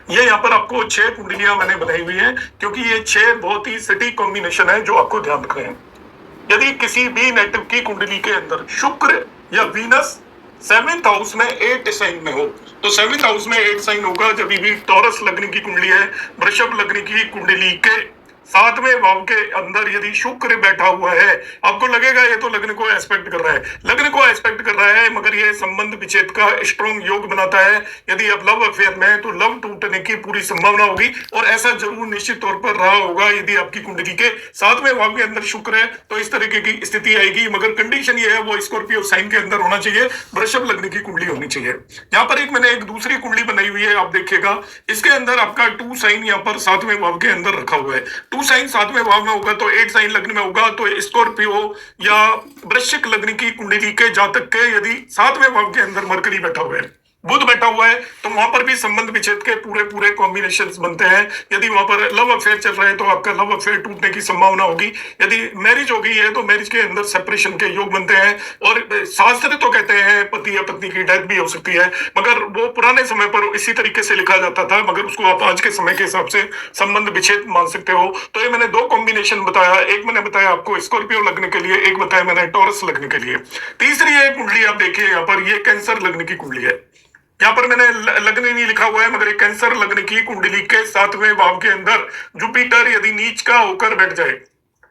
ये यहाँ पर आपको 6 कुंडलियां मैंने बनाई हुई है, क्योंकि ये 6 बहुत ही सटीक कॉम्बिनेशन है जो आपको ध्यान रखना है। यदि किसी भी नेटिव की कुंडली के अंदर शुक्र या वीनस 7th हाउस में 8 साइन में हो, तो 7th हाउस में 8 साइन होगा जब भी टॉरस लग्न की कुंडली है, वृषभ लग्न की कुंडली के 7वें भाव के अंदर यदि शुक्र बैठा हुआ है, आपको लगेगा ये तो लग्न को एस्पेक्ट कर रहा है, लग्न को एस्पेक्ट कर रहा है, मगर ये संबंध विच्छेद का स्ट्रॉन्ग योग बनाता है। यदि आप लव अफेयर में है तो लव टूटने की पूरी संभावना होगी, और ऐसा जरूर निश्चित तौर पर रहा होगा। यदि आपकी कुंडली के 7वें भाव के अंदर शुक्र है तो इस तरीके की स्थिति आएगी, मगर कंडीशन ये है वो स्कॉर्पियो साइन के अंदर होना चाहिए, वृषभ लग्न की कुंडली होनी चाहिए। यहाँ पर मैंने एक दूसरी कुंडली बनाई हुई है, आप देखिएगा इसके अंदर आपका 2 साइन यहाँ पर 7वें भाव के अंदर रखा हुआ है। 2 साइन 7वें भाव में होगा तो 8 साइन लग्न में होगा, तो स्कॉर्पियो या वृश्चिक लग्न की कुंडली के जातक के यदि 7वें भाव के अंदर मरकरी बैठा हुआ है, बुध बैठा हुआ है, तो वहां पर भी संबंध विच्छेद के पूरे पूरे कॉम्बिनेशंस बनते हैं। यदि वहां पर लव अफेयर चल रहा है तो आपका लव अफेयर टूटने की संभावना होगी। यदि मैरिज हो गई है तो मैरिज के अंदर सेपरेशन के योग बनते हैं, और शास्त्र तो कहते हैं पति या पत्नी की डेथ भी हो सकती है, मगर वो पुराने समय पर इसी तरीके से लिखा जाता था, मगर उसको आप आज के समय के हिसाब से संबंध विच्छेद मान सकते हो। तो ये मैंने 2 कॉम्बिनेशन बताया, एक मैंने बताया आपको स्कॉर्पियो लग्न के लिए, एक बताया मैंने टॉरस लग्न के लिए। तीसरी ये कुंडली आप देखिए, यहाँ पर ये कैंसर लग्न की कुंडली है। यहाँ पर मैंने लग्न नहीं लिखा हुआ है, मगर एक कैंसर लग्न की कुंडली के 7वें भाव के अंदर जुपिटर यदि नीच का होकर बैठ जाए,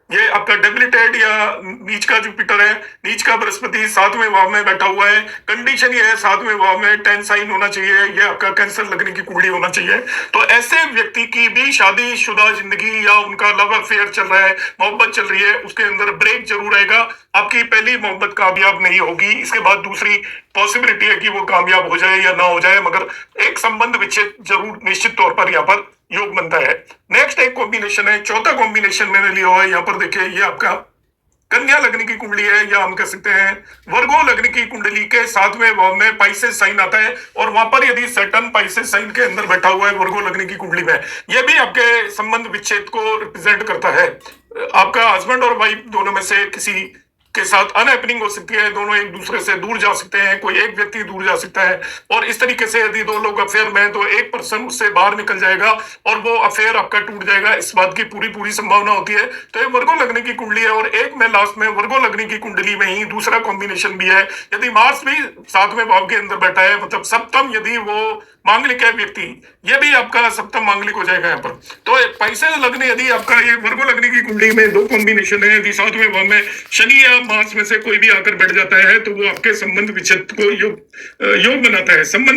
ये आपका डेबिलिटेड या नीच का जुपिटर है, नीच का बृहस्पति 7वें भाव में बैठा हुआ है। कंडीशन ये है 7वें भाव में 10 साइन होना चाहिए, ये आपका कैंसर लगने की कुंडली होना चाहिए। तो ऐसे व्यक्ति की भी शादीशुदा जिंदगी या उनका लव अफेयर चल रहा है, मोहब्बत चल रही है, उसके अंदर ब्रेक जरूर आएगा। आपकी पहली मोहब्बत कामयाब नहीं होगी, इसके बाद दूसरी पॉसिबिलिटी है कि वो कामयाब हो जाए या ना हो जाए, मगर एक संबंध विच्छेद जरूर निश्चित तौर पर यहाँ पर योग बनता है। नेक्स्ट एक कॉम्बिनेशन है, चौथा कॉम्बिनेशन मैंने लिया हुआ है, यहाँ पर देखिए ये आपका कन्या लग्न की कुंडली है, या हम कह सकते हैं वर्गो लग्न की कुंडली के 7वें भाव में पाइसेस साइन आता है, और वहां पर यदि सैटर्न पाइसेस साइन के अंदर बैठा हुआ है वर्गो लग्न की कुंडली में, यह भी आपके संबंध विच्छेद को रिप्रेजेंट करता है। आपका हस्बैंड और वाइफ दोनों में से किसी के साथ अनहैपनिंग हो सकती है, दोनों एक दूसरे से दूर जा सकते हैं, कोई एक व्यक्ति दूर जा सकता है, और इस तरीके से यदि 2 लोग अफेयर में हैं तो एक पर्सन उससे बाहर निकल जाएगा और वो अफेयर आपका टूट जाएगा, इस बात की पूरी पूरी संभावना होती है। तो ये वर्गो लगने की कुंडली है, और एक में लास्ट में वर्गो लगने की कुंडली में ही दूसरा कॉम्बिनेशन भी है, यदि मार्स भी 7वें भाव के अंदर बैठा है, मतलब सप्तम यदि वो मांगलिक है व्यक्ति, ये भी आपका सप्तम मांगलिक हो जाएगा यहाँ पर। तो पैसे लगने यदि आपका ये वर्गो लगने की कुंडली में 2 कॉम्बिनेशन है, यदि 7वें भाव में शनि या मार्स में से कोई भी आकर बैठ जाता है तो वो आपके संबंध विच्छेद को योग बनाता है। संबंध